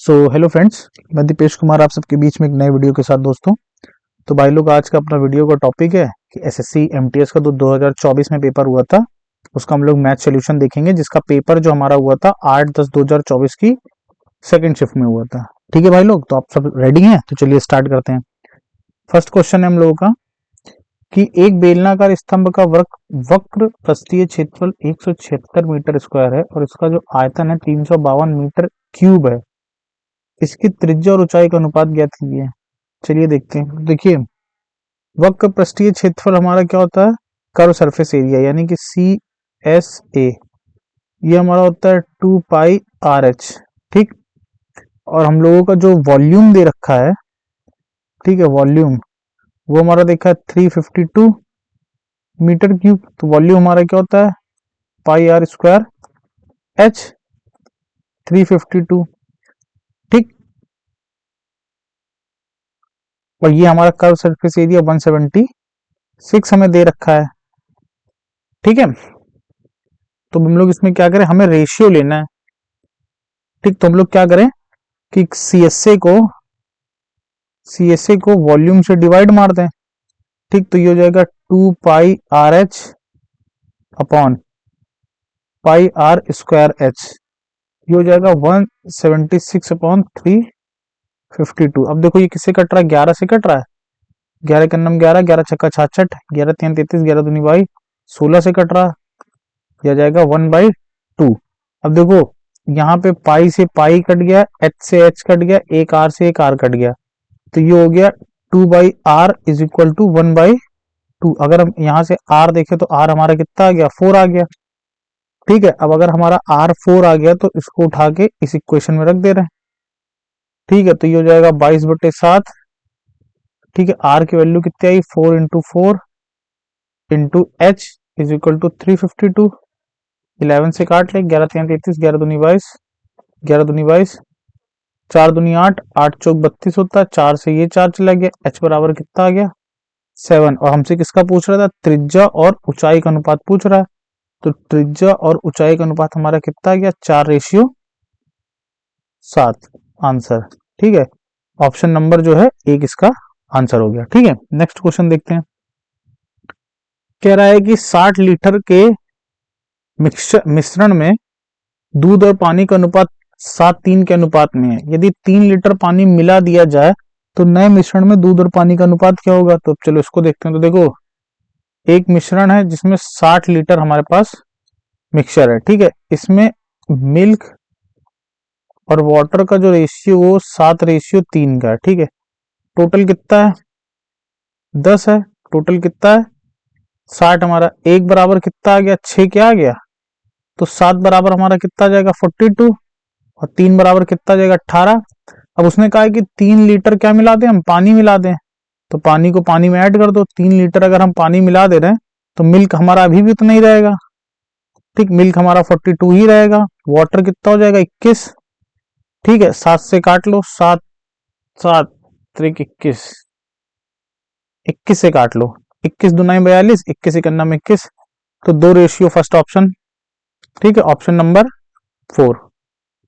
Hello friends, मैं दीपेश कुमार आप सबके बीच में एक नए वीडियो के साथ दोस्तों। तो भाई लोग, आज का अपना वीडियो का टॉपिक है कि एसएससी एमटीएस का 2024 में पेपर हुआ था, उसका हम लोग मैथ सॉल्यूशन देखेंगे, जिसका पेपर जो हमारा हुआ था 8/10/2024 की सेकंड शिफ्ट में हुआ था। ठीक है भाई लोग, तो आप सब रेडी हैं? तो चलिए स्टार्ट करते हैं। फर्स्ट क्वेश्चन है हम लोगों का कि एक बेलनाकार स्तंभ का वक्र प्रस्थीय क्षेत्रफल 176 मीटर स्क्वायर है और इसका जो आयतन है 352 मीटर क्यूब है। इसकी त्रिज्या और ऊंचाई का अनुपात ज्ञात कीजिए। चलिए देखते हैं। देखिए, वक्र पृष्ठीय क्षेत्रफल हमारा क्या होता है? कर्व सरफेस एरिया, यानी कि CSA। ये हमारा होता है 2πRH। ठीक। और हम लोगों का जो वॉल्यूम दे रखा है, ठीक है, वॉल्यूम वो हमारा देखा है 352 मीटर क्यूब। तो वॉल्यूम हमारा क्या होता है? πr² H 352। ठीक। और ये हमारा कर्व सरफेस एरिया 176 हमें दे रखा है। ठीक है। तो हम लोग इसमें क्या करें, हमें रेशियो लेना है। ठीक। तो हम लोग क्या करें कि सीएसए को वॉल्यूम से डिवाइड मार दें। ठीक। तो ये हो जाएगा 2πRH अपॉन πr²H। ये हो जाएगा 176 अपॉन 352। अब देखो ये किससे कट रहा है? 11 से कट रहा है। 11 का नम 11, 11 छक्का 66, 11 3 33, 11 दूनी 22, 16 से कट रहा। यह जाएगा 1/2। अब देखो, यहाँ पे पाई से पाई कट गया, एच से एच कट गया, एक आर से एक आर कट गया, तो ये हो गया 2/r इज इक्वल टू 1/2। अगर हम यहाँ से r देखें तो r हमारा कितना आ गया? 4 आ गया। ठीक है। अब अगर हमारा r 4 आ गया तो इसको उठा के इस इक्वेशन में रख दे रहे हैं। ठीक है। तो ये हो जाएगा 22/7। ठीक है। r की वैल्यू कितनी आई? 4 into 4 into H is equal to 352। 11 से काट ले, 11 3 33, 11 दूनी 22, 11 दूनी 22, 4 दूनी 8, 8 चौक 32 होता है। 4 से ये 4 चला गया, h बराबर कितना आ गया? 7। और हमसे किसका पूछ रहा था? त्रिज्या और ऊंचाई का अनुपात पूछ रहा है। तो त्रिज्या और ऊंचाई का अनुपात हमारा कितना आ गया? 4:7 आंसर। ठीक है। ऑप्शन नंबर जो है एक इसका आंसर हो गया। ठीक है। नेक्स्ट क्वेश्चन देखते हैं। कह रहा है कि 60 लीटर के मिश्रण में दूध और पानी का अनुपात 7:3 के अनुपात में है। यदि 3 लीटर पानी मिला दिया जाए तो नए मिश्रण में दूध और पानी का अनुपात क्या होगा? तो चलो इसको देखते हैं। तो देखो, एक मिश्रण है जिसमें 60 लीटर हमारे पास मिक्सचर है। ठीक है। इसमें मिल्क और वाटर का जो रेशियो वो 7:3 का है। ठीक है। टोटल कितना है? 10 है। टोटल कितना है? 60। हमारा एक बराबर कितना आ गया? 6 क्या आ गया? तो 7 बराबर हमारा कितना आ जाएगा? 42। और 3 बराबर कितना आ जाएगा? 18। अब उसने कहा है कि 3 लीटर क्या मिला दें? हम पानी मिला दें। तो पानी को पानी में ऐड कर दो। 3 लीटर अगर हम पानी मिला दे रहे हैं तो मिल्क हमारा अभी भी उतना ही रहेगा। ठीक। मिल्क हमारा 42 ही रहेगा। वाटर कितना हो जाएगा? 21। ठीक है। 7 से काट लो, 7 7 त्रिक 21, 21 से काट लो, 21 दूना 42, 21 इकन्ना में 21। तो 2 रेशियो फर्स्ट ऑप्शन। ठीक है। Option number 4।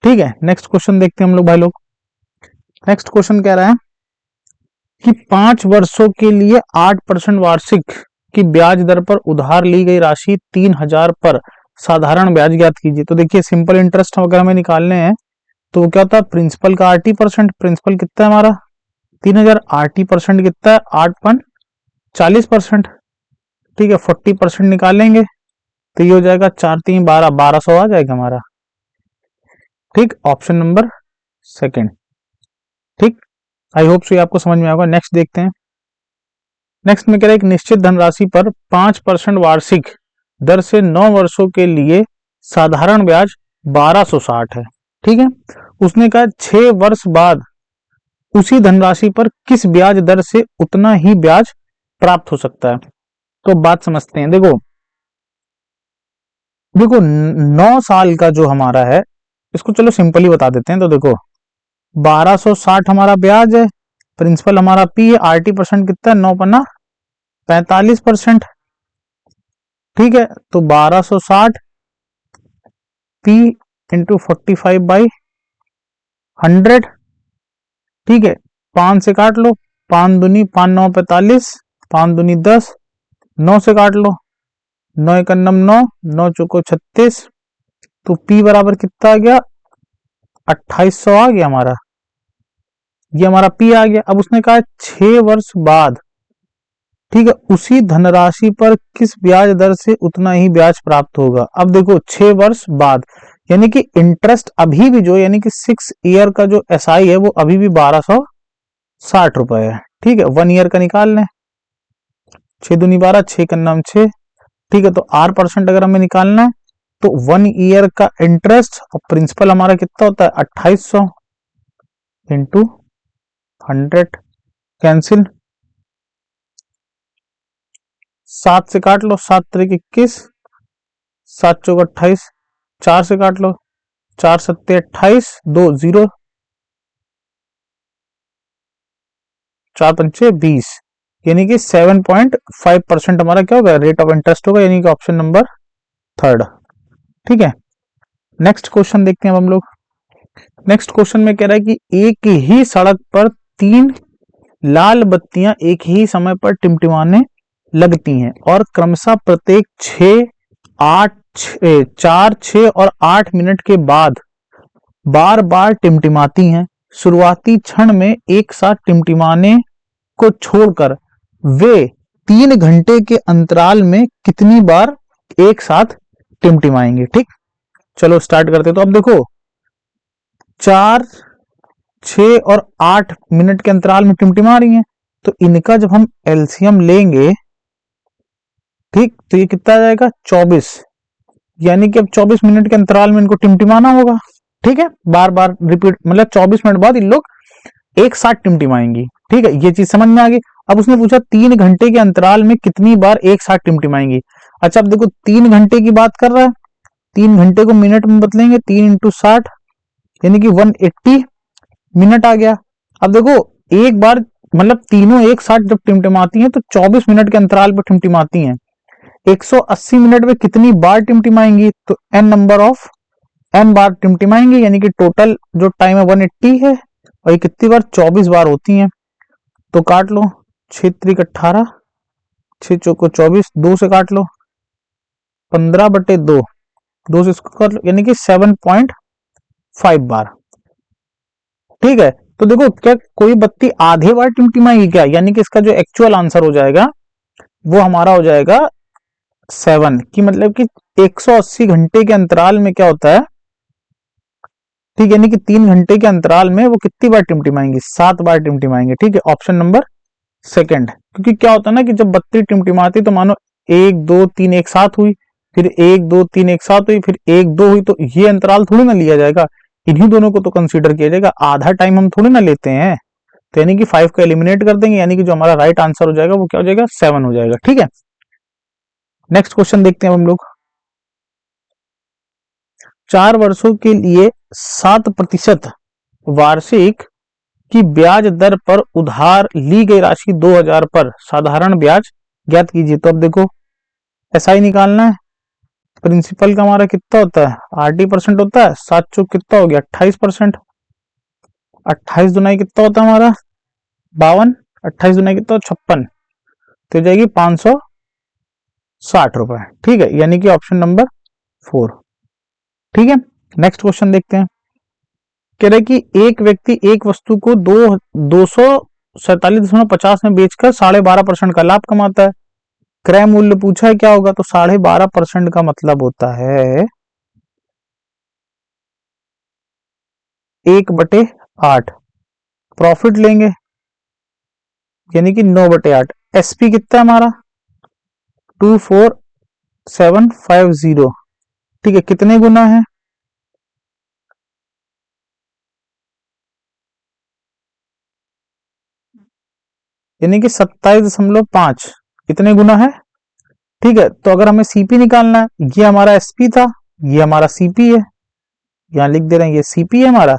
ठीक है। नेक्स्ट क्वेश्चन देखते हैं हम लोग भाई लोग। नेक्स्ट क्वेश्चन कह रहा है कि 5 वर्षों के लिए 8% वार्षिक की ब्याज दर पर उधार ली गई राशि 3000 पर साधारण ब्याज ज्ञात कीजिए। तो देखिए, सिंपल इंटरेस्ट अगर हमें निकालने हैं तो क्या होता है? प्रिंसिपल का 80%। प्रिंसिपल कितना है हमारा? 3000। 80% कितना है? 8.40%। ठीक है। 40% निकालेंगे तो ये हो जाएगा 4 3 12, 1200 आ जाएगा हमारा। ठीक। Option number second. ठीक। आई होप सो आपको समझ में आएगा। नेक्स्ट देखते हैं। नेक्स्ट में कह रहा है एक निश्चित धनराशि पर 5% वार्षिक दर से 9 वर्षों के लिए साधारण ब्याज 1260 है। ठीक है। उसने कहा 6 वर्ष बाद उसी धनराशि पर किस ब्याज दर से उतना ही ब्याज प्राप्त हो सकता है। तो बात समझते हैं। देखो देखो 9 साल का जो हमारा है, इसको चलो सिंपली बता देते हैं। तो देखो 1260 हमारा ब्याज है, प्रिंसिपल हमारा पी है, 80% कितना है? 9 45%। ठीक है। तो 1260 पी इंटू 45/100। 100, ठीक है, 5 से काट लो, 5 दूनी 5 9 45, 5 दूनी 10, 9 से काट लो, 9 एक नम 9, 9 चौको 36, तो P बराबर कितना आ गया, 2800 आ गया हमारा, ये हमारा P आ गया। अब उसने कहा 6 वर्ष बाद, ठीक है, उसी धनराशि पर किस ब्याज दर से उतना ही ब्याज प्राप्त होगा। अब देखो 6 वर्ष बाद, यानी कि इंटरेस्ट अभी भी जो, यानी कि 6 ईयर का जो SI है वो अभी भी 1260 रुपए है, ठीक है, 1 ईयर का निकाल लें, 6 दूनी 12, 6 का नाम 6, ठीक है, तो R% अगर हमें निकालना है तो 1 ईयर का इंटरेस्ट और प्रिंसिपल हमारा कितना होता है 2800 इंटू 100, कैंसिल, 7 से काट लो, 7 3 21, 7 चौक 28, 4 से काट लो, 4 7 28, 2 0, 4 पंचे 20, यानी कि 7.5% हमारा क्या होगा, रेट ऑफ इंटरेस्ट होगा, यानी कि ऑप्शन नंबर थर्ड, ठीक है। नेक्स्ट क्वेश्चन देखते हैं अब हम लोग। नेक्स्ट क्वेश्चन में कह रहा है कि एक ही सड़क पर 3 लाल बत्तियां एक ही समय पर टिमटिमाने लगती हैं और क्रमशः प्रत्येक 4 6 और 8 मिनट के बाद बार बार टिमटिमाती हैं। शुरुआती क्षण में एक साथ टिमटिमाने को छोड़कर वे 3 घंटे के अंतराल में कितनी बार एक साथ टिमटिमाएंगे। ठीक, चलो स्टार्ट करते। तो अब देखो 4 6 और 8 मिनट के अंतराल में टिमटिमा रही हैं, तो इनका जब हम एलसीएम लेंगे, ठीक, तो ये कितना आ जाएगा 24, यानी कि अब 24 मिनट के अंतराल में इनको टिमटिमाना होगा। ठीक है, बार बार रिपीट, मतलब 24 मिनट बाद इन लोग एक साथ टिमटिमाएंगी। ठीक है, ये चीज समझ में आ गई। अब उसने पूछा 3 घंटे के अंतराल में कितनी बार एक साथ टिमटिमाएंगी। अच्छा, अब देखो 3 घंटे की बात कर रहा है, 3 घंटे को मिनट में बदलेंगे, 3 × 60 यानी कि 180 मिनट आ गया। अब देखो एक बार, मतलब तीनों एक साथ जब टिमटिमाती हैं तो 24 मिनट के अंतराल पर टिमटिमाती हैं। 180 मिनट में कितनी बार टिमटिमाएंगी, तो एन नंबर ऑफ एन बार टिमटिमाएंगी, यानी कि टोटल जो टाइम है 180 है, और ये कितनी बार 24 बार होती हैं। तो काट लो, 6 3 18, 6 चौको 24, 2 से काट लो, 15/2, 2 से इसको कर लो, यानी कि 7.5 बार। ठीक है, तो देखो क्या कोई बत्ती आधे बार टिमटिमाएगी क्या, यानी कि इसका जो एक्चुअल आंसर हो जाएगा वो हमारा हो जाएगा 7, की मतलब कि 180 घंटे के अंतराल में क्या होता है, ठीक, यानी कि 3 घंटे के अंतराल में वो कितनी बार टिमटिमाएंगे, 7 बार टिमटिमाएंगे। ठीक है, ऑप्शन नंबर सेकंड। क्योंकि क्या होता है ना कि जब बत्ती टिमटिमाती तो मानो 1 2 3 एक साथ हुई, फिर 1 2 3 एक साथ हुई, फिर 1 2 हुई, तो ये अंतराल थोड़ी ना लिया जाएगा, इन्हीं दोनों को तो कंसीडर किया जाएगा, आधा टाइम हम थोड़ी ना लेते हैं। तो यानी कि 5 का एलिमिनेट कर देंगे, यानी कि जो हमारा राइट आंसर हो जाएगा वो क्या हो जाएगा, 7 हो जाएगा। ठीक है, नेक्स्ट क्वेश्चन देखते हैं हम लोग। 4 वर्षों के लिए 7% वार्षिक की ब्याज दर पर उधार ली गई राशि 2000 पर साधारण ब्याज ज्ञात कीजिए। तो अब देखो एसआई निकालना है, प्रिंसिपल का हमारा कितना होता है 80% होता है, 7 चौक कितना हो गया 28%, 28 दुनाई कितना होता है हमारा 52, 28 दुनाई कितना 56, तो हो जाएगी 560 रुपए। ठीक है, यानी कि ऑप्शन नंबर 4। ठीक है, नेक्स्ट क्वेश्चन देखते हैं। कह रहे कि एक व्यक्ति एक वस्तु को 247.50 में बेचकर 12.5% का लाभ कमाता है। क्रय मूल्य पूछा है क्या होगा, तो 12.5% का मतलब होता है 1/8। प्रॉफिट लेंगे यानी कि 9/8। एसपी कितना है हमारा 24750। ठीक है, कितने गुना है, यानी कि 27.5, कितने गुना है। ठीक है, तो अगर हमें सीपी निकालना है, ये हमारा एसपी था, ये हमारा सीपी है, यहां लिख दे रहे हैं ये सीपी है हमारा,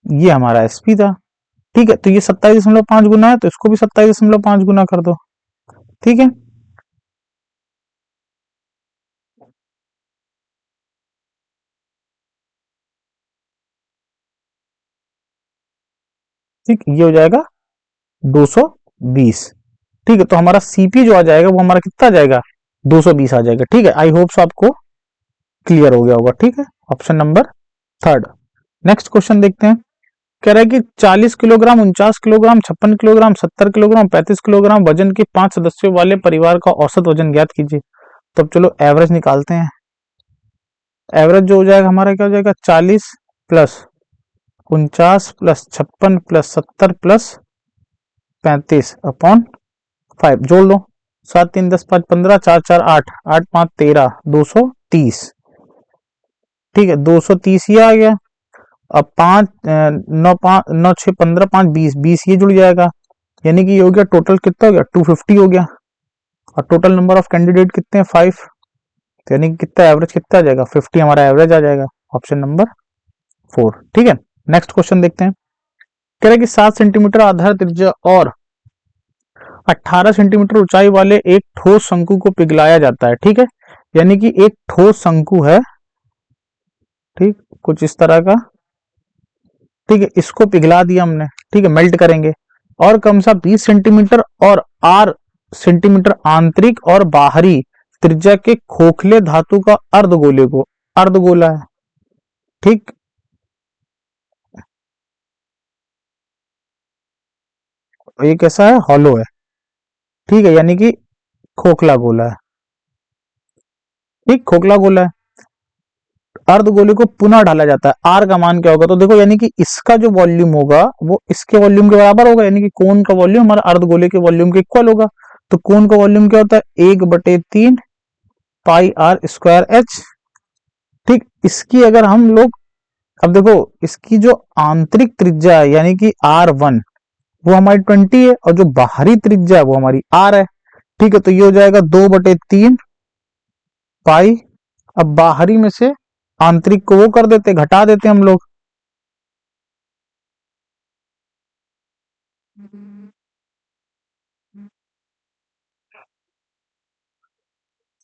ये हमारा एसपी था। ठीक है, तो ये 27.5 गुना है, तो इसको भी 27.5 गुना कर दो। ठीक है, ठीक, ये हो जाएगा 220। ठीक है, तो हमारा सीपी जो आ जाएगा वो हमारा कितना आ जाएगा, 220 आ जाएगा। ठीक है, आई होप सो आपको क्लियर हो गया होगा। ठीक है, option number third. Next question देखते हैं। कह रहा है कि 40 kilogram, 49 kilogram, 56 kilogram, 70 kilogram, 35 kilogram वजन के 5 सदस्यों वाले परिवार का औसत वजन ज्ञात कीजिए। तो अब चलो एवरेज निकालते हैं। एवरेज जो हो जाएगा हमारा क्या हो जाएगा, 40 plus 49 plus 56 plus 70 plus 35 upon 5 जोड़ लो। 7 3 10 5 15, 4 4 8, 8 5 13, 230। ठीक है, 230 ये आ गया। अब 5 9 5 9 6 15 5 20, 20 ये जुड़ जाएगा, यानी कि ये हो गया टोटल कितना हो गया, 250 हो गया। और टोटल नंबर ऑफ कैंडिडेट कितने हैं, 5। तो यानी कि कितना एवरेज कितना आ जाएगा, 50 हमारा एवरेज आ जाएगा। Option number 4। ठीक है, नेक्स्ट क्वेश्चन देखते हैं। कह रहा है कि 7 सेंटीमीटर आधार त्रिज्या और 18 सेंटीमीटर ऊंचाई वाले एक ठोस शंकु को पिघलाया जाता है। ठीक है, यानी कि एक ठोस शंकु है, ठीक, कुछ इस तरह का। ठीक है, इसको पिघला दिया हमने। ठीक है, मेल्ट करेंगे। और कम सा 20 सेंटीमीटर और 8 सेंटीमीटर आंतरिक और बाहरी त्रिज्या के खोखले धातु का अर्धगोले को, अर्धगोला है, ठीक, ये कैसा है, हॉलो है। ठीक है, यानी कि खोखला गोला है। ठीक, खोखला गोला है। अर्धगोले को पुनः ढाला जाता है। आर का मान क्या होगा, तो देखो यानी कि इसका जो वॉल्यूम होगा वो इसके वॉल्यूम के बराबर होगा, यानी कि कोन का वॉल्यूम हमारा अर्धगोले के वॉल्यूम के इक्वल होगा। तो कोन का वॉल्यूम क्या होता है, 1/3 पाई आर स्क्वायर एच। ठीक, इसकी अगर हम लोग, अब देखो इसकी जो आंतरिक त्रिज्या है यानी कि R1 वो हमारी 20 है, और जो बाहरी त्रिज्या है वो हमारी R है। ठीक है, तो ये हो जाएगा 2/3 पाई। अब बाहरी में से आंतरिक को वो कर देते, घटा देते हम लोग।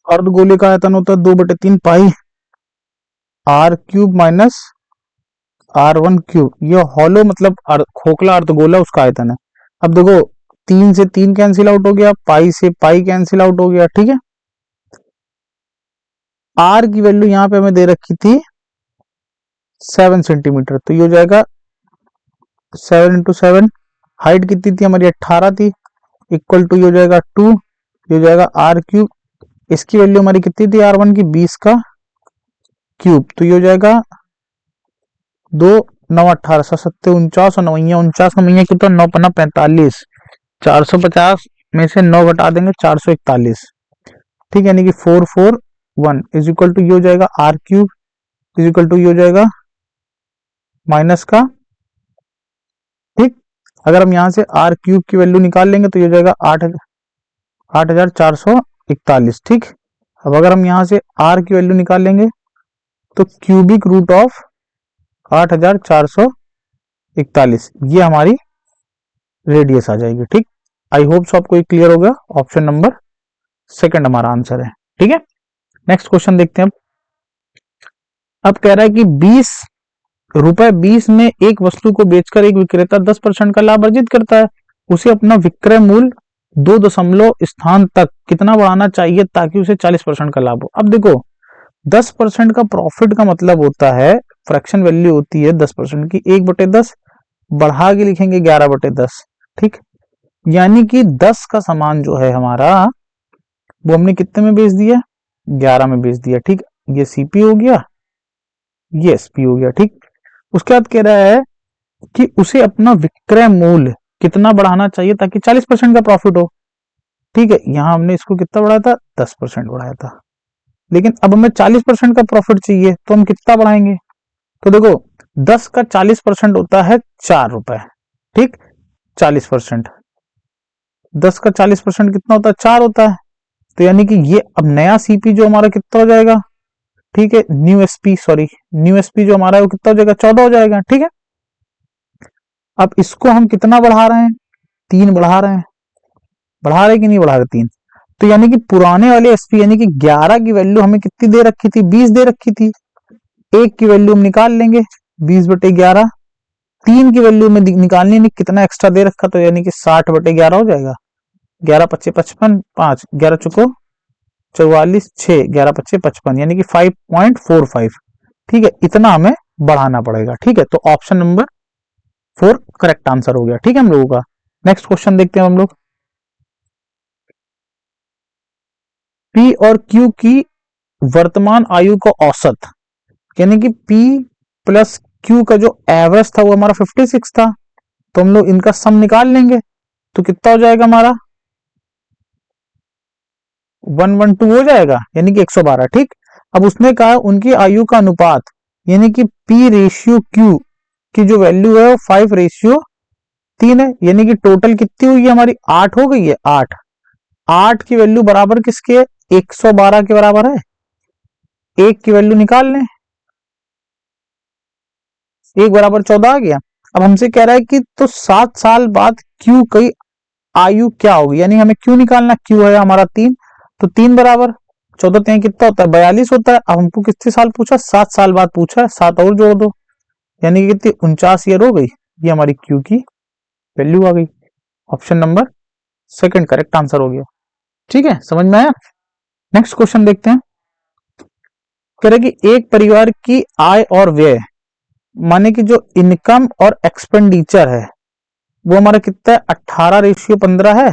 अर्धगोले का आयतन होता है 2/3 पाई R³ माइनस R1³। ये हॉलो मतलब खोखला अर्धगोला उसका आयतन है। अब देखो 3 से 3 कैंसिल आउट हो गया, पाई से पाई कैंसिल आउट हो गया। ठीक है, आर की वैल्यू यहाँ पे हमें दे रखी थी 7 सेंटीमीटर, तो ये हो जाएगा 7 इंटू 7। हाइट कितनी थी हमारी, 18 थी, इक्वल टू ये हो जाएगा 2, ये हो जाएगा R³। इसकी वैल्यू हमारी कितनी थी R1 की, 20 का क्यूब, तो ये हो जाएगा 2 9 18 7 49 और 9 49 का महीना कितना, 9 पन्ना 45, 450 में से 9 घटा देंगे 441। ठीक है, यानी कि 441 इज इक्वल टू ये हो जाएगा R³ इज इक्वल टू ये हो जाएगा माइनस का। ठीक, अगर हम यहां से R³ की वैल्यू निकाल लेंगे तो ये हो जाएगा 8441। ठीक, अब अगर हम यहां से R की वैल्यू निकाल लेंगे तो क्यूबिक रूट ऑफ 8441 ये हमारी रेडियस आ जाएगी। ठीक, आई होप सो आपको क्लियर हो गया। ऑप्शन नंबर सेकंड हमारा आंसर है। ठीक है, नेक्स्ट क्वेश्चन देखते हैं। अब कह रहा है कि 20 रुपए 20 में एक वस्तु को बेचकर एक विक्रेता 10% का लाभ अर्जित करता है। उसे अपना विक्रय मूल्य 2 दशमलव स्थान तक कितना बढ़ाना चाहिए ताकि उसे 40% का लाभ हो। अब देखो 10% का प्रॉफिट का मतलब होता है, फ्रैक्शन वैल्यू होती है 10% की, 1/10 बढ़ा के लिखेंगे 11/10। ठीक, यानी कि 10 का सामान जो है हमारा वो हमने कितने में बेच दिया, 11 में बेच दिया। ठीक, ये सीपी हो गया, ये एसपी हो गया। ठीक, उसके बाद कह रहा है कि उसे अपना विक्रय मूल्य कितना बढ़ाना चाहिए ताकि 40% का प्रॉफिट हो। ठीक है, यहां हमने इसको कितना बढ़ाया था, 10% बढ़ाया था, लेकिन अब हमें 40% का प्रॉफिट चाहिए तो हम कितना बढ़ाएंगे। तो देखो 10 का 40% होता है 4 रुपए। ठीक, 40%, 10 का 40% कितना होता है, 4 होता है। तो यानी कि ये अब नया सीपी जो हमारा कितना हो जाएगा, ठीक है, new SP, sorry new SP जो हमारा है वो कितना हो जाएगा, 14 हो जाएगा। ठीक है, अब इसको हम कितना बढ़ा रहे हैं, 3 बढ़ा रहे हैं, बढ़ा रहे कि नहीं बढ़ा रहे, 3। तो यानी कि पुराने वाले एसपी यानी कि 11 की वैल्यू हमें कितनी दे रखी थी, 20 दे रखी थी। एक की वैल्यू हम निकाल लेंगे 20/11, तीन की वैल्यू में निकालनी नहीं, कितना एक्स्ट्रा दे रखा, तो यानी कि 60/11 हो जाएगा। 11×5 = 55, 5 11 चुको 44, 6 11×5 = 55, यानी कि 5.45। ठीक है, इतना हमें बढ़ाना पड़ेगा। ठीक है, तो ऑप्शन नंबर 4 करेक्ट आंसर हो गया। ठीक है हम लोगों का। नेक्स्ट क्वेश्चन देखते हैं हम लोग। पी और क्यू की वर्तमान आयु का औसत, यानी कि पी प्लस क्यू का जो एवरेज था वो हमारा 56 था, तो हम लोग इनका सम निकाल लेंगे। तो कितना हो जाएगा हमारा 112 हो जाएगा, यानी कि 112। ठीक, अब उसने कहा उनकी आयु का अनुपात, यानी कि पी रेशियो क्यू की जो वैल्यू है वो 5:3 है, यानी कि टोटल कितनी हुई है हमारी 8 हो गई है। 8 8 की वैल्यू बराबर किसके है, 112 के बराबर है। एक की वैल्यू निकाल लें, एक बराबर 14 आ गया। अब हमसे कह रहा है कि तो 7 साल बाद क्यू की आयु क्या होगी, यानी हमें क्यू निकालना, क्यू है हमारा 3, तो 3 बराबर 14 3 कितना होता है 42 होता है। अब हमको कितने साल पूछा, 7 साल बाद पूछा है, 7 और जोड़ दो, यानी कि कितनी 49 ईयर हो गई। ये हमारी क्यू की वैल्यू आ गई। Option number second correct answer हो गया। ठीक है, समझ में आया। नेक्स्ट क्वेश्चन देखते हैं। कह रहे कि एक परिवार की आय और व्यय, माने कि जो इनकम और एक्सपेंडिचर है वो हमारा कितना है 18:15 है।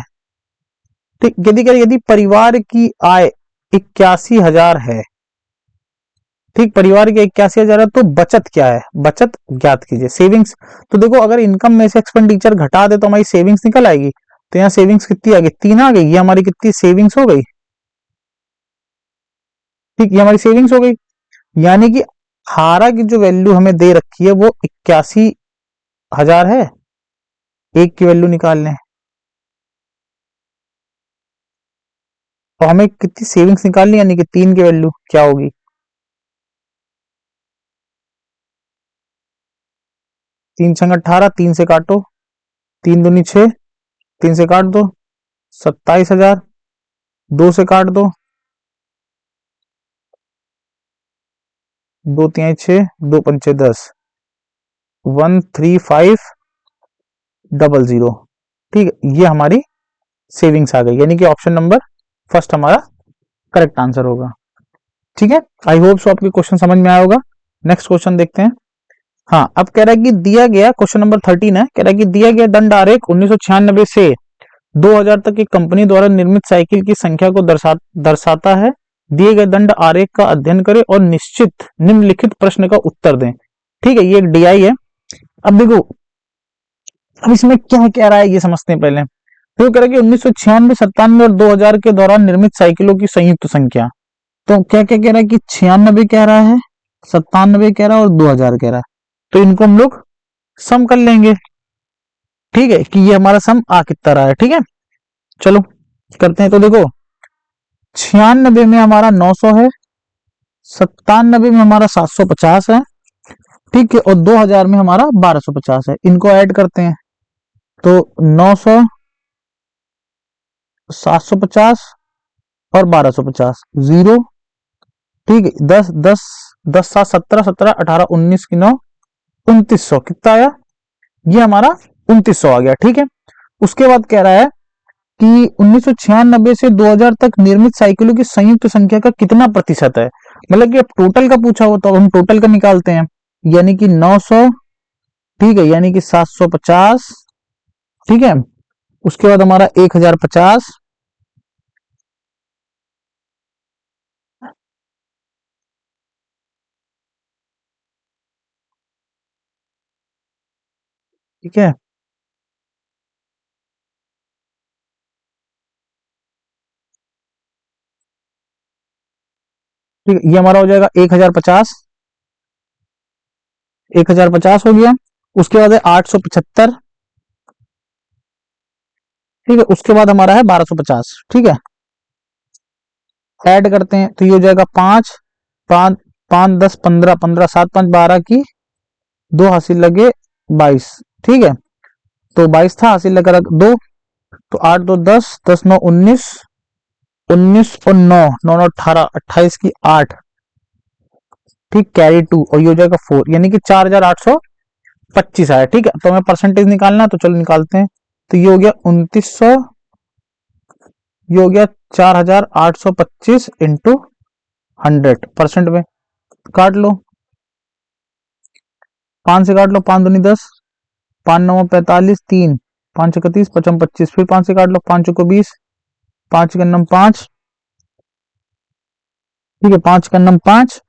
ठीक, यदि परिवार की आय 81,000 है, ठीक, परिवार की 81,000 है, तो बचत क्या है, बचत ज्ञात कीजिए। सेविंग्स, तो देखो अगर इनकम में से एक्सपेंडिचर घटा दे तो हमारी सेविंग्स निकल आएगी। तो यहाँ सेविंग्स कितनी आ गई 3 आ गई, ये हमारी कितनी सेविंग्स हो गई। ठीक, ये हमारी सेविंग्स हो गई, यानी कि 18 की जो वैल्यू हमें दे रखी है वो 81,000 है। एक की वैल्यू निकाल लें, तो हमें कितनी सेविंग्स निकालनी, यानी कि 3 की वैल्यू क्या होगी, 3×18, 3 से काटो, 3×2 = 6, 3 से काट दो 27,000, 2 से काट दो 2×3 = 6, 2×5 = 10, 13500। ठीक है, ये हमारी सेविंग्स आ गई, यानी कि ऑप्शन नंबर फर्स्ट हमारा करेक्ट आंसर होगा। ठीक है, आई होप सो आपके क्वेश्चन समझ में आया होगा। नेक्स्ट क्वेश्चन देखते हैं। हाँ, अब कह रहा है कि दिया गया, क्वेश्चन नंबर 13 है, कह रहा है कि दिया गया दंड आरेख 1996 से 2000 तक एक कंपनी द्वारा निर्मित साइकिल की संख्या को दर्शाता है। दिए गए दंड आरेख का अध्ययन करें और निश्चित निम्नलिखित प्रश्न का उत्तर दें। ठीक है, ये एक डीआई है। अब देखो, अब इसमें क्या कह रहा है ये समझते हैं पहले। तो कह रहा है कि 1996, 97 और 2000 के दौरान निर्मित साइकिलों की संयुक्त संख्या, तो क्या क्या कह रहा है कि 96 कह रहा है, 97 कह रहा है और 2000 कह रहा है, तो इनको हम लोग सम कर लेंगे। ठीक है, कि ये हमारा सम आ कितना रहा है। ठीक है, चलो करते हैं। तो देखो 96 में हमारा 900 है, 97 में हमारा 750 है, ठीक है, और 2000 में हमारा 1250 है। इनको ऐड करते हैं, तो 900, 750 और 1250 जीरो। ठीक है, 10 10 10 7 17 17 18 19 की 9 2900 कितना आया, ये हमारा 2900 आ गया। ठीक है, उसके बाद कह रहा है कि 1996 से 2000 तक निर्मित साइकिलों की संयुक्त संख्या का कितना प्रतिशत है। मतलब कि अब टोटल का पूछा हो तो हम टोटल का निकालते हैं, यानी कि 900, ठीक है, यानी कि 750, ठीक है, उसके बाद हमारा 1050, ठीक है, ठीक है, ये हमारा हो जाएगा 1050, 1050 हो गया। उसके बाद है 875, ठीक है, उसके बाद हमारा है 1250। ठीक है, ऐड करते हैं तो ये हो जाएगा 5 5 5 10 15 15 7 5 12 की 2 हासिल लगे 22। ठीक है, तो 22 था, हासिल लगा दो, तो 8 2 10 10 9 19, 19 और 9 9 9 18, 28 की 8, ठीक, कैरी 2, और ये हो जाएगा 4, यानी कि 4850 25 आया। ठीक है, तो हमें परसेंटेज निकालना है, तो चलो निकालते हैं। तो ये हो गया 2900, ये हो गया 4825 इंटू 100 परसेंट में। काट लो, 5 से काट लो, 5 दूनी 10, 5 9 45, 3 5 31, 55 25, फिर 5 से काट लो, 5 को 20, 5 का नम 5, ठीक है, 5 का नम 5,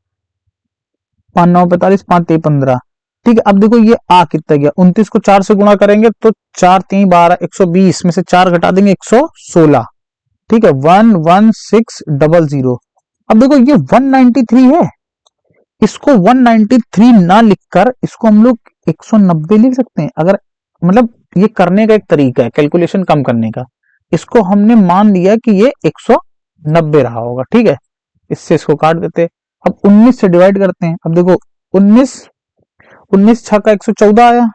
5 9 45, 5 3 15। ठीक है, अब देखो ये आ कितना गया, 29 को 4 से गुणा करेंगे तो 4 3 12, 120 में से 4 घटा देंगे 116। ठीक है, 11600। अब देखो ये 193 है, इसको 193 ना लिखकर इसको हम लोग 190 लिख सकते हैं। अगर मतलब ये करने का एक तरीका है कैलकुलेशन कम करने का। इसको हमने मान लिया कि ये 190 रहा होगा। ठीक है, इससे इसको काट देते। अब 19 से डिवाइड करते हैं। अब देखो 19, 19 छह का 114 आया,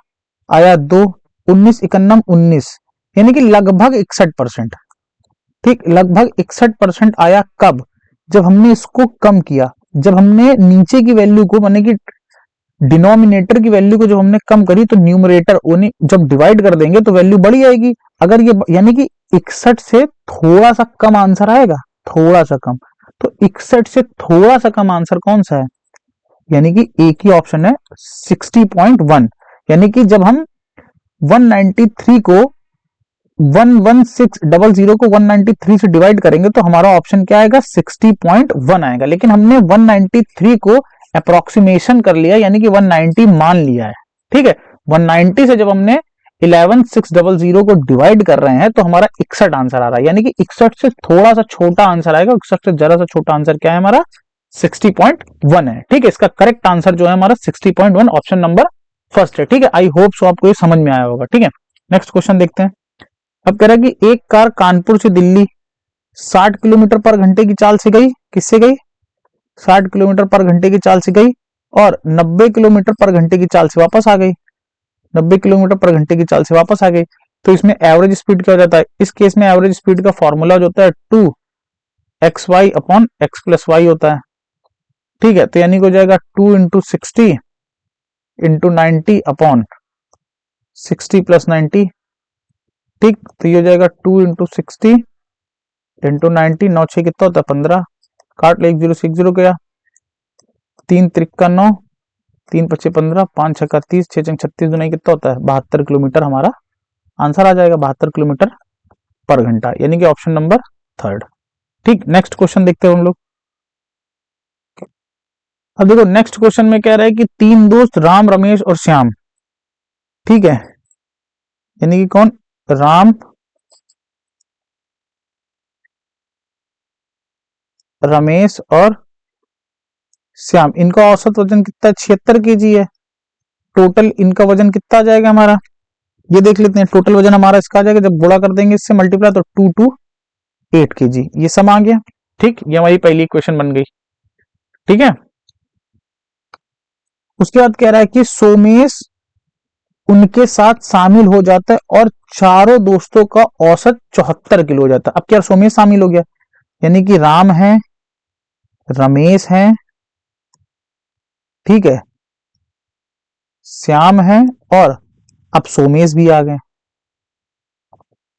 आया 2, 19 इकन्नम 19, यानी कि लगभग 61%। ठीक, लगभग 61% आया। कब? जब हमने इसको कम किया, जब हमने नीचे की वैल्यू को माने कि डिनोमिनेटर की वैल्यू को जब हमने कम करी तो न्यूमरेटर जब डिवाइड कर देंगे तो वैल्यू बढ़ जाएगी। अगर ये यानी कि 61 से थोड़ा सा कम आंसर आएगा, थोड़ा सा कम। तो 61 से थोड़ा सा कम आंसर कौन सा है? यानी कि एक ही ऑप्शन है 60.1। यानी कि जब हम 193 को 11600 को 193 से डिवाइड करेंगे तो हमारा ऑप्शन क्या आएगा? 60.1 आएगा। लेकिन हमने 193 को अप्रोक्सीमेशन कर लिया, यानी कि 190 मान लिया है। ठीक है, 190 से जब हमने 11600 को डिवाइड कर रहे हैं तो हमारा 61 आंसर आ रहा है। यानी कि 61 से थोड़ा सा छोटा आंसर आएगा। 61 से जरा सा छोटा आंसर क्या है हमारा? 60.1 है। ठीक है, इसका करेक्ट आंसर जो है हमारा 60.1, ऑप्शन नंबर फर्स्ट है। ठीक है, आई होप सो आपको ये समझ में आया होगा। ठीक है, नेक्स्ट क्वेश्चन देखते हैं। अब कह रहा है कि एक कार कानपुर से दिल्ली 60 किलोमीटर पर घंटे की चाल से गई। किससे गई? 60 किलोमीटर पर घंटे की चाल से गई और 90 किलोमीटर पर घंटे की चाल से वापस आ गई। 90 किलोमीटर पर घंटे की चाल से वापस आ गई। तो इसमें एवरेज स्पीड क्या हो जाता है? इस केस में एवरेज स्पीड का फॉर्मूला जो होता है 2xy upon x plus Y होता है। ठीक है, तो यानी हो जाएगा 2 इंटू 60 इंटू 90 अपॉन 60 प्लस 90। ठीक, तो ये हो जाएगा 2 इंटू 60 इंटू 90, 9 6 कितना होता है? 15। काट ले, 1 0 से 1 0 गया, 3 त्रिका 9, 3 पच्चे 15, 5 छक्का 30, 6 चंग 36, दुनाई कितना होता है? 72 किलोमीटर हमारा आंसर आ जाएगा, 72 किलोमीटर पर घंटा, यानी कि ऑप्शन नंबर थर्ड। ठीक, नेक्स्ट क्वेश्चन देखते हैं हम लोग। अब देखो नेक्स्ट क्वेश्चन में कह रहा है कि 3 दोस्त राम, रमेश और श्याम, ठीक है, यानी कि कौन? राम, रमेश और श्याम, इनका औसत वजन कितना? 76 केजी है। टोटल इनका वजन कितना आ जाएगा हमारा? ये देख लेते हैं। टोटल वजन हमारा इसका आ जाएगा, जब गुणा कर देंगे इससे मल्टीप्लाई, तो 2 to 8 केजी, ये सम आ गया। ठीक, ये हमारी पहली क्वेश्चन बन गई। ठीक है, उसके बाद कह रहा है कि सोमेश उनके साथ शामिल हो जाता है और चारों दोस्तों का औसत 74 किलो हो जाता है। अब क्या सोमेश शामिल हो गया, यानी कि राम है, रमेश है, ठीक है, श्याम है, और अब सोमेश भी आ गए।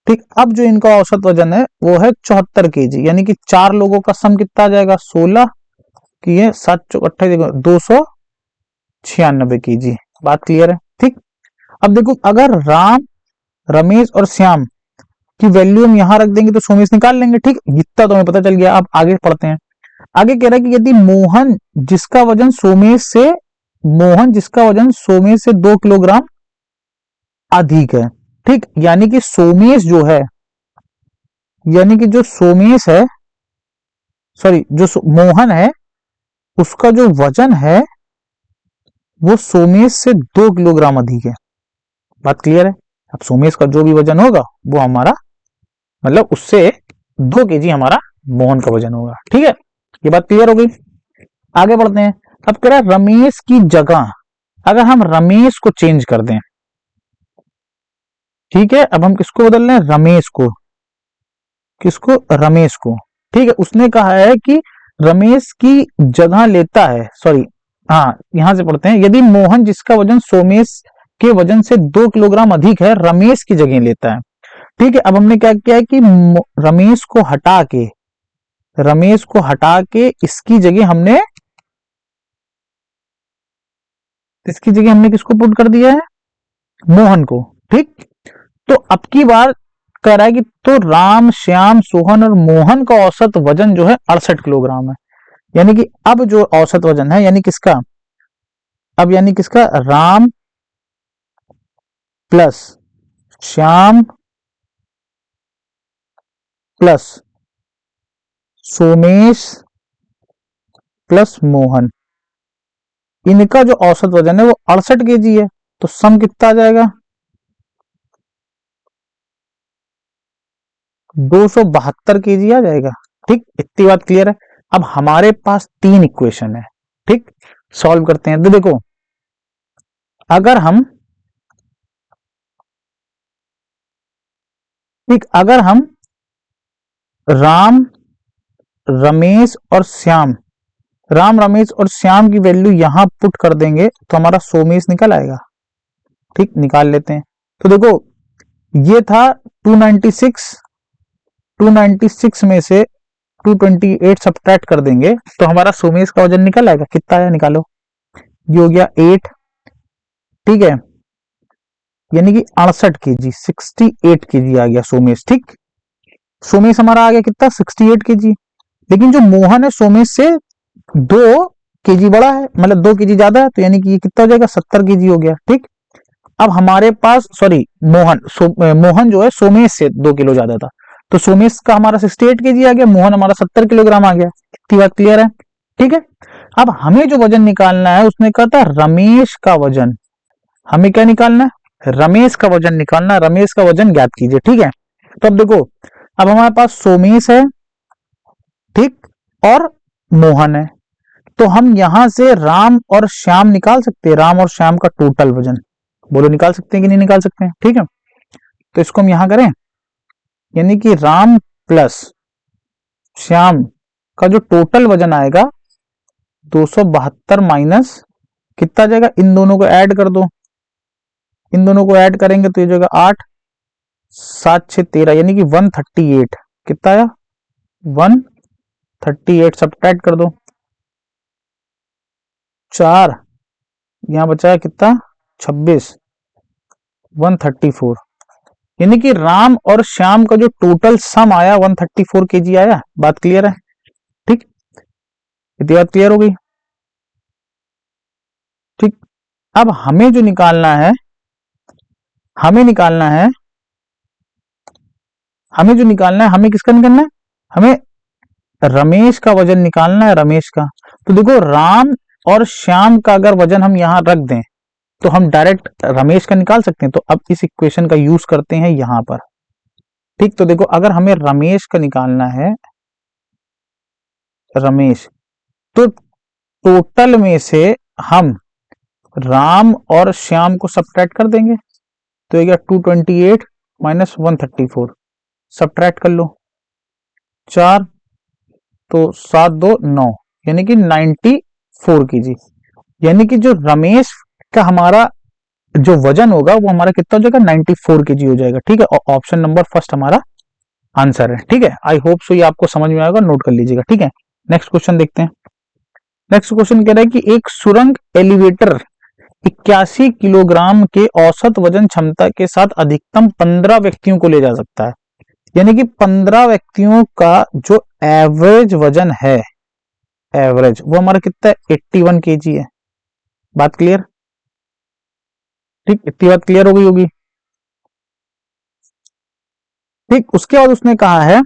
ठीक, अब जो इनका औसत वजन है वो है 74 केजी, यानी कि 4 लोगों का सम कितना आ जाएगा? 16 की है 7 चौक 28, 296 केजी। बात क्लियर है? ठीक, अब देखो अगर राम, रमेश और श्याम की वैल्यू हम यहां रख देंगे तो सोमेश निकाल लेंगे। ठीक, इतना तो हमें पता चल गया। अब आगे पढ़ते हैं। आगे कह रहा है कि यदि मोहन जिसका वजन सोमेश से 2 किलोग्राम अधिक है। ठीक, यानी कि सोमेश जो है, यानी कि जो सोमेश है, सॉरी जो मोहन है, उसका जो वजन है वो सोमेश से 2 किलोग्राम अधिक है। बात क्लियर है? अब सोमेश का जो भी वजन होगा वो हमारा मतलब उससे 2 केजी हमारा मोहन का वजन होगा। ठीक है, ये बात क्लियर हो गई। आगे बढ़ते हैं। अब कह रहा है रमेश की जगह अगर हम रमेश को चेंज कर दें, ठीक है, अब हम किसको बदल रहे हैं? रमेश को। किसको? रमेश को। ठीक है, उसने कहा है कि रमेश की जगह लेता है, सॉरी हाँ यहां से पढ़ते हैं। यदि मोहन जिसका वजन सोमेश के वजन से 2 किलोग्राम अधिक है, रमेश की जगह लेता है। ठीक है, अब हमने क्या किया है कि रमेश को हटा के इसकी जगह हमने किसको पुट कर दिया है, मोहन को। ठीक, तो अब की बार कह रहा है कि तो राम, श्याम, सोहन और मोहन का औसत वजन जो है 68 किलोग्राम है। यानी कि अब जो औसत वजन है यानी किसका Ram plus Shyam plus Somesh plus Mohan, इनका जो औसत वजन है वो 68 केजी है। तो सम कितना आ जाएगा, 272 केजी आ जाएगा। ठीक, इतनी बात क्लियर है। अब हमारे पास 3 इक्वेशन है। ठीक, सॉल्व करते हैं। तो देखो, अगर हम राम राम रमेश और श्याम की वैल्यू यहां पुट कर देंगे तो हमारा सोमेश निकल आएगा। ठीक, निकाल लेते हैं। तो देखो, ये था 296 में से 228 सब्ट्रैक्ट कर देंगे तो हमारा सोमेश का वजन निकल आएगा। कितना आया, निकालो। ये हो गया 8। ठीक है, यानी कि 68 केजी, 68 केजी आ गया सोमेश। ठीक, सोमेश हमारा आ गया कितना, 68 केजी। लेकिन जो मोहन है सोमेश से 2 केजी बड़ा है, मतलब 2 केजी ज्यादा है, तो यानी कि ये कितना हो जाएगा, 70 केजी हो गया। ठीक, अब हमारे पास मोहन जो है सोमेश से 2 किलो ज्यादा था, तो सोमेश का हमारा 68 केजी आ गया, मोहन हमारा 70 किलोग्राम आ गया। इतनी बात क्लियर है। ठीक है, अब हमें जो वजन निकालना है उसने कहा था रमेश का वजन, हमें क्या निकालना है, रमेश का वजन निकालना है, रमेश का वजन ज्ञात कीजिए। ठीक है, तो अब देखो, अब हमारे पास सोमेश है, ठीक, और मोहन है, तो हम यहां से राम और श्याम निकाल सकते हैं, राम और श्याम का टोटल वजन। बोलो, निकाल सकते हैं कि नहीं निकाल सकते हैं। ठीक है, तो इसको हम यहां करें, यानी कि राम प्लस श्याम का जो टोटल वजन आएगा 272 माइनस कितना आ जाएगा, इन दोनों को ऐड कर दो, इन दोनों को ऐड करेंगे तो ये जाएगा 8, 7, 6, 13, यानी कि 138। कितना आया, 138। सब्ट्रैक्ट कर दो, 4, यहां बचा है कितना, 26, 134। यानी कि राम और श्याम का जो टोटल सम आया 134 केजी आया। बात क्लियर है। ठीक, इतनी बात क्लियर हो गई। ठीक, अब हमें जो निकालना है, हमें किसका निकालना है, हमें रमेश का वजन निकालना है, रमेश का। तो देखो, राम और श्याम का अगर वजन हम यहां रख दें तो हम डायरेक्ट रमेश का निकाल सकते हैं। तो अब इस इक्वेशन का यूज करते हैं यहां पर। ठीक, तो देखो, अगर हमें रमेश का निकालना है, रमेश, तो टोटल में से हम राम और श्याम को सब्ट्रैक्ट कर देंगे, तो ये 228 माइनस 134, सब्ट्रैक्ट कर लो, 4, तो 7, 2, 9, यानी कि 94 केजी। यानी कि जो रमेश का हमारा जो वजन होगा वो हमारा कितना हो जाएगा, 94 केजी हो जाएगा। ठीक है, और ऑप्शन नंबर फर्स्ट हमारा आंसर है। ठीक है, आई होप सो ये आपको समझ में आएगा, नोट कर लीजिएगा। ठीक है, नेक्स्ट क्वेश्चन देखते हैं। नेक्स्ट क्वेश्चन कह रहा है कि एक सुरंग एलिवेटर 81 किलोग्राम के औसत वजन क्षमता के साथ अधिकतम 15 व्यक्तियों को ले जा सकता है। यानी कि 15 व्यक्तियों का जो एवरेज वजन है, एवरेज वो हमारा कितना है, 81 केजी है। बात क्लियर। ठीक, इतनी बात क्लियर हो गई होगी। ठीक, उसके बाद उसने कहा है,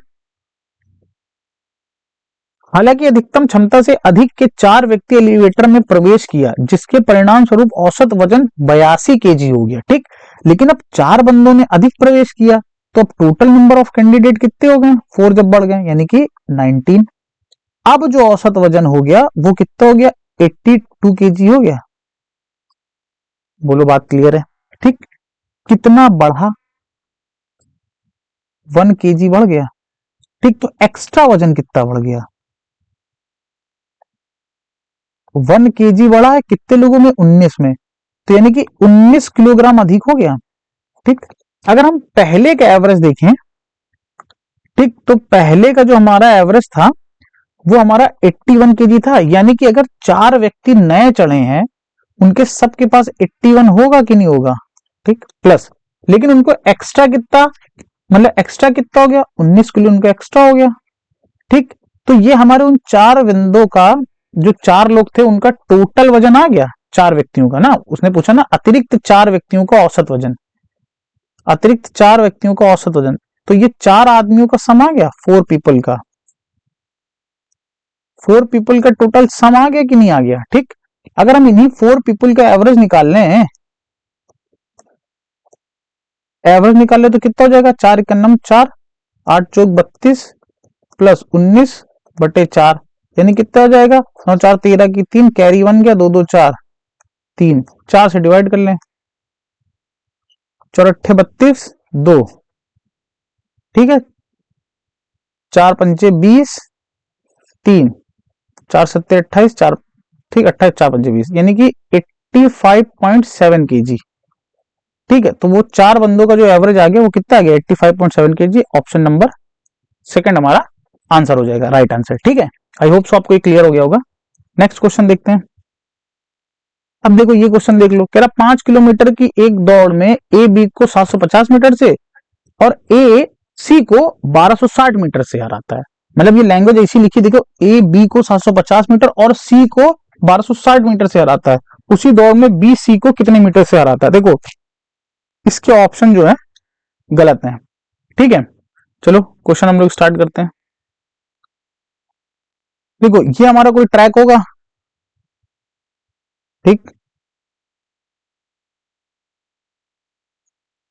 हालांकि अधिकतम क्षमता से अधिक के 4 व्यक्ति एलिवेटर में प्रवेश किया, जिसके परिणाम स्वरूप औसत वजन 82 केजी हो गया। ठीक, लेकिन अब 4 बंदों ने अधिक प्रवेश किया, तो अब टोटल नंबर ऑफ कैंडिडेट कितने हो गए, 4 जब बढ़ गए, यानी कि 19। अब जो औसत वजन हो गया वो कितना हो गया, 82 केजी हो गया। बोलो, बात क्लियर है। ठीक, कितना बढ़ा, 1 केजी बढ़ गया। ठीक, तो एक्स्ट्रा वजन कितना बढ़ गया, 1 केजी बढ़ा है, कितने लोगों में, 19 में, तो यानी कि 19 किलोग्राम अधिक हो गया। ठीक, अगर हम पहले का एवरेज देखें, ठीक, तो पहले का जो हमारा एवरेज था वो हमारा 81 केजी था, यानी कि अगर 4 व्यक्ति नए चढ़े हैं उनके सबके पास 81 होगा कि नहीं होगा। ठीक, प्लस लेकिन उनको एक्स्ट्रा कितना, मतलब एक्स्ट्रा कितना हो गया, 19 किलो उनको एक्स्ट्रा हो गया। ठीक, तो ये हमारे उन 4 विंदों का, जो 4 लोग थे उनका टोटल वजन आ गया 4 व्यक्तियों का ना, उसने पूछा ना अतिरिक्त 4 व्यक्तियों का औसत वजन, अतिरिक्त 4 व्यक्तियों का औसत वजन, तो ये 4 आदमियों का सम आ गया, 4 पीपल का, 4 पीपल का टोटल सम आ गया कि नहीं आ गया। ठीक, अगर हम इन्हीं 4 पीपल का एवरेज निकाल लें, एवरेज निकाल ले तो कितना हो जाएगा, 4 एकन्नम 4, 8 चौक 32 प्लस 19 बटे 4, यानी कितना हो जाएगा, 9 4 13 की 3, कैरी 1 गया, 2 2 4 3, 4 से डिवाइड कर लें, 4 8 32 2, ठीक है, 4 पंचे 20 3, 4 7 28 4, ठीक, 28 4 पंचे 20, यानी कि 85.7 केजी। ठीक है, तो वो 4 बंदों का जो एवरेज आ गया वो कितना आ गया, 85.7 केजी। ऑप्शन नंबर सेकंड हमारा आंसर हो जाएगा, राइट आंसर। ठीक है, आई होप सो आपको क्लियर हो गया होगा। नेक्स्ट क्वेश्चन देखते हैं। अब देखो ये क्वेश्चन देख लो, कह रहा 5 किलोमीटर की एक दौड़ में ए बी को 750 मीटर से और ए सी को 1260 मीटर से हराता है। मतलब ये लैंग्वेज ऐसी लिखी, देखो ए बी को 750 मीटर और सी को 1260 मीटर से हराता है, उसी दौड़ में बी सी को कितने मीटर से हराता है। देखो इसके ऑप्शन जो है गलत है। ठीक है, चलो क्वेश्चन हम लोग स्टार्ट करते हैं। देखो ये हमारा कोई ट्रैक होगा, ठीक,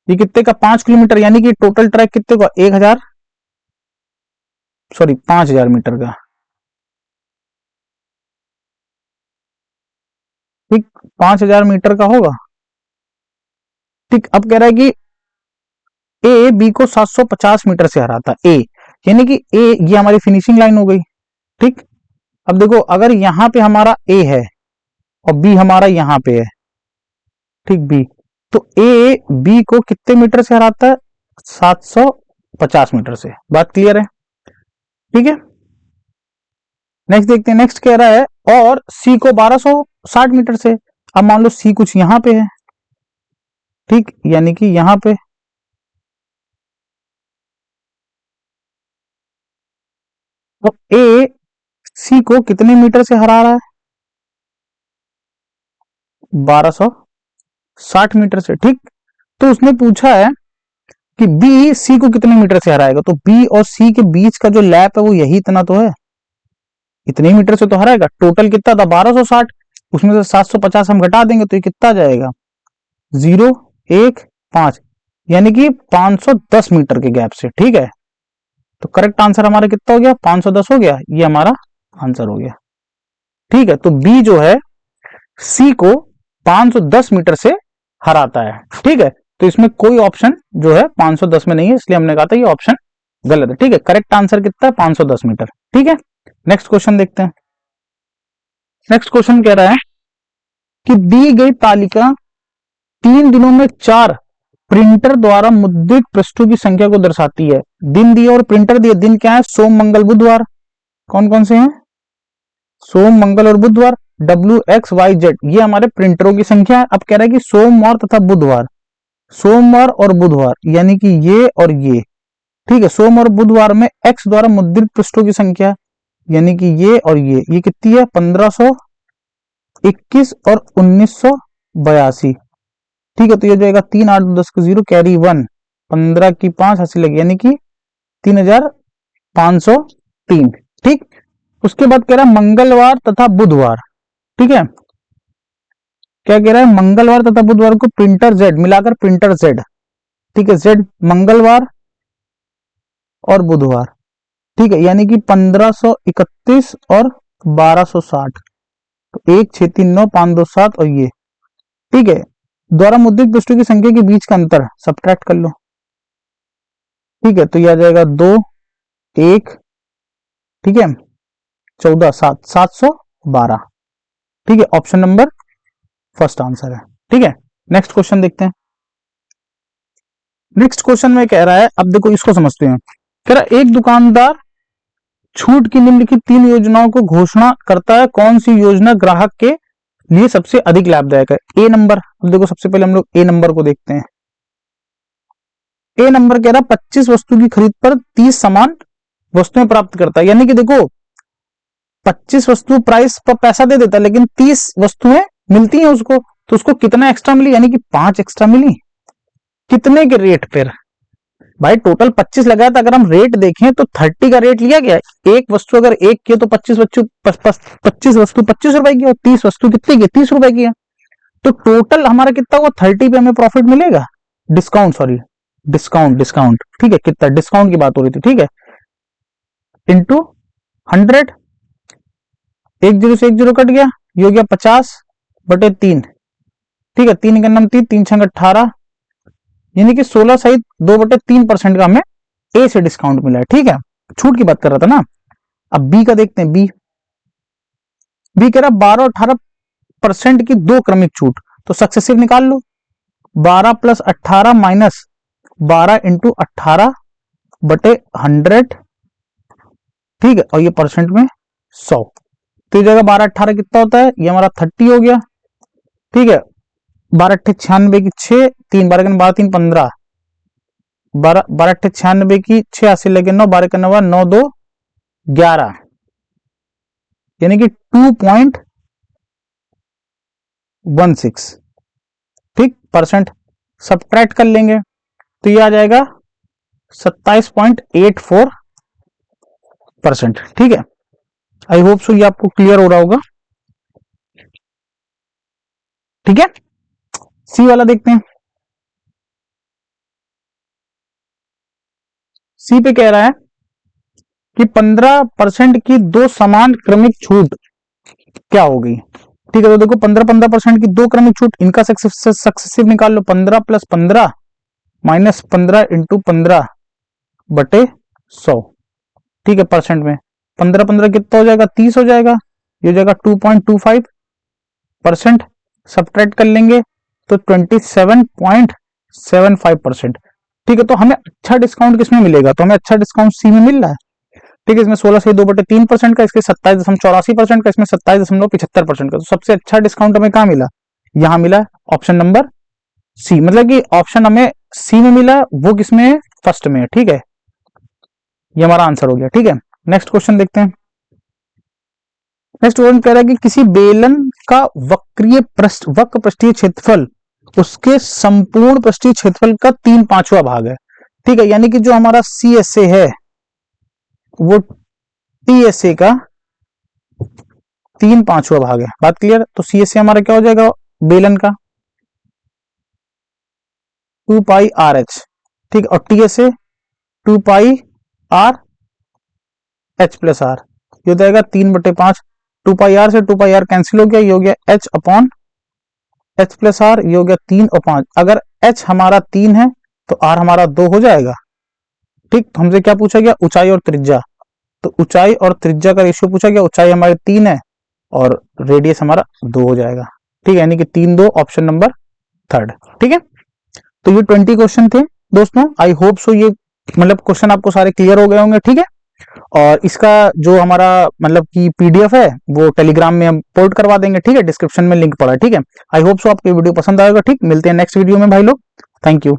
ये कितने का, 5 किलोमीटर, यानी कि टोटल ट्रैक कितने का, 1000, सॉरी 5000 मीटर का। ठीक, 5000 मीटर का होगा। ठीक, अब कह रहा है कि ए बी को 750 मीटर से हराता है, ए यानी कि ए ये हमारी फिनिशिंग लाइन हो गई। ठीक, अब देखो अगर यहां पे हमारा ए है और बी हमारा यहां पे है, ठीक, बी, तो ए बी को कितने मीटर से हराता है, 750 मीटर से। बात क्लियर है। ठीक है, नेक्स्ट देखते हैं। नेक्स्ट कह रहा है और सी को 1260 मीटर से। अब मान लो सी कुछ यहां पे है, ठीक, यानी कि यहां पे, तो ए सी को कितने मीटर से हरा रहा है, 1260 मीटर से। ठीक, तो उसने पूछा है कि बी सी को कितने मीटर से हराएगा, तो बी और सी के बीच का जो लैप है वो यही इतना तो है, इतने मीटर से तो हराएगा। टोटल कितना था, 1260, उसमें से 750 हम घटा देंगे तो ये कितना जाएगा, 0 1 5, यानी कि 510 मीटर के गैप से। ठीक है, तो करेक्ट आंसर हमारा कितना हो गया, 510 हो गया, ये हमारा आंसर हो गया। ठीक है, तो बी जो है सी को 510 मीटर से हराता है। ठीक है, तो इसमें कोई ऑप्शन जो है 510 में नहीं है, इसलिए हमने कहा था ये ऑप्शन गलत है। ठीक है, करेक्ट आंसर कितना है, 510 मीटर। ठीक है, नेक्स्ट क्वेश्चन देखते हैं। नेक्स्ट क्वेश्चन कह रहा है कि दी गई तालिका 3 दिनों में 4 प्रिंटर द्वारा मुद्रित पृष्ठों की संख्या को दर्शाती है। दिन दिए और प्रिंटर दिए, दिन क्या है, सोम मंगल बुधवार, कौन कौन से हैं, सोम मंगल और बुधवार, WXYZ ये हमारे प्रिंटरों की संख्या है। अब कह रहा है कि सोमवार तथा बुधवार, सोमवार और बुधवार यानी कि ये और ये। ठीक है, सोम और बुधवार में X द्वारा मुद्रित पृष्ठों की संख्या यानी कि ये और ये कितनी है, 1521 और 1982। ठीक है, तो ये जाएगा 3 8 10 को 0, कैरी 1, 15 की 5 हंसी लगी, यानी कि 3503। ठीक, उसके बाद कह रहा है मंगलवार तथा बुधवार। ठीक है, क्या कह रहा है, मंगलवार तथा बुधवार को प्रिंटर जेड मिलाकर प्रिंटर जेड, ठीक है, जेड मंगलवार और बुधवार। ठीक है, यानी कि 1531 और 1260, तो 1 6 3 9 5 2 7 और ये। ठीक है, द्वारा मुद्रित पृष्ठों की संख्या के बीच का अंतर सब्ट्रैक्ट कर लो। ठीक है, तो यह आ जाएगा 2 1, ठीक है, 14 7 712। ठीक है, ऑप्शन नंबर फर्स्ट आंसर है। ठीक है, नेक्स्ट क्वेश्चन देखते हैं। नेक्स्ट क्वेश्चन में कह रहा है, अब देखो इसको समझते हैं। कह रहा है एक दुकानदार छूट की निम्नलिखित 3 योजनाओं को घोषणा करता है, कौन सी योजना ग्राहक के लिए सबसे अधिक लाभदायक है? ए नंबर। अब देखो सबसे पहले हम लोग ए नंबर को देखते हैं। ए नंबर कह रहा 25 वस्तु की खरीद पर 30 समान वस्तुएं प्राप्त करता है, यानी कि देखो 25 वस्तु प्राइस पर पैसा दे देता है, लेकिन 30 वस्तुएं मिलती हैं उसको, तो उसको कितना एक्स्ट्रा मिली? यानी कि 5 एक्स्ट्रा मिली। कितने के रेट पर? भाई टोटल 25 लगाया था, अगर हम रेट देखें तो 30 का रेट लिया गया। एक वस्तु अगर एक की तो 25 वस्तु 25 रुपए की, और 30 वस्तु कितनी की? 30 रुपए की है। तो टोटल हमारा कितना हुआ? 30 पे हमें प्रॉफिट मिलेगा। डिस्काउंट, सॉरी डिस्काउंट, ठीक है, कितना डिस्काउंट की बात हो रही थी, ठीक है, इंटू 100, 10 से 10 कट गया, ये हो गया 50/3, ठीक है, 3 का नाम 3, 3 6 18, यानी कि 16 सहित 2/3% का हमें ए से डिस्काउंट मिला है, ठीक है, छूट की बात कर रहा था ना। अब बी का देखते हैं। बी कह रहा 12 और 18% की 2 क्रमिक छूट, तो सक्सेसिव निकाल लो। 12 + 18 माइनस 12 × 18/100, ठीक है, और ये परसेंट में 100, तो ये जगह 12 18 कितना होता है? ये हमारा 30 हो गया, ठीक है। 12 × 8 = 96 की 6, 3 12 × 12 3 15, 12 12 × 8 = 96 की 6 80 लगे 9, 12 × 9 9 2 11, यानी कि 2.16, ठीक, परसेंट सब्ट्रैक्ट कर लेंगे तो ये आ जाएगा 27.84%, ठीक है। आई होप सो ये आपको क्लियर हो रहा होगा, ठीक है। सी वाला देखते हैं। सी पे कह रहा है कि 15% की 2 समान क्रमिक छूट क्या होगी? ठीक है, तो देखो 15% की 2 क्रमिक छूट, इनका सक्सेसिव निकाल लो। 15 + 15 माइनस 15 × 15/100, ठीक है, परसेंट में 15 15 कितना हो जाएगा? 30 हो जाएगा, ये हो जाएगा 2.25%, सब्ट्रैक्ट कर लेंगे तो 27.75%, ठीक है। तो हमें अच्छा डिस्काउंट किसमें मिलेगा? तो हमें अच्छा डिस्काउंट सी में मिल रहा है, ठीक है। इसमें 16 से 2/3% का, इसके 27.84% का, इसमें 27.75% का, तो सबसे अच्छा डिस्काउंट हमें कहां मिला? यहां मिला, ऑप्शन नंबर सी, मतलब कि ऑप्शन हमें सी में मिला, वो किसमें है? फर्स्ट में है, ठीक है, ये हमारा आंसर हो गया, ठीक है। नेक्स्ट क्वेश्चन देखते हैं। नेक्स्ट क्वेश्चन कह रहा है कि किसी बेलन का वक्र पृष्ठीय क्षेत्रफल उसके संपूर्ण पृष्ठीय क्षेत्रफल का 3/5वां भाग है, ठीक है, यानी कि जो हमारा CSA है वो TSA का 3/5वां भाग है। बात क्लियर? तो CSA हमारा क्या हो जाएगा? बेलन का 2πRH, ठीक, और TSA 2πRH + R, ये हो जाएगा 3/5। 2πR से 2πR कैंसिल हो गया, ये हो गया H/H + R, ये हो गया 3 और 5। अगर H हमारा 3 है तो R हमारा 2 हो जाएगा, ठीक। तो हमसे क्या पूछा गया? ऊंचाई और त्रिज्या, तो ऊंचाई और त्रिज्या का रेशियो पूछा गया। ऊंचाई हमारी 3 है और रेडियस हमारा 2 हो जाएगा, ठीक है, यानी कि 3 2, ऑप्शन नंबर 3, ठीक है। तो ये 20 क्वेश्चन थे दोस्तों। आई होप सो ये मतलब क्वेश्चन आपको सारे क्लियर हो गए होंगे, ठीक है। और इसका जो हमारा मतलब कि PDF है वो टेलीग्राम में हम पोस्ट करवा देंगे, ठीक है, डिस्क्रिप्शन में लिंक पड़ा है, ठीक है। आई होप सो आपको वीडियो पसंद आएगा, ठीक। मिलते हैं नेक्स्ट वीडियो में भाई लोग, थैंक यू।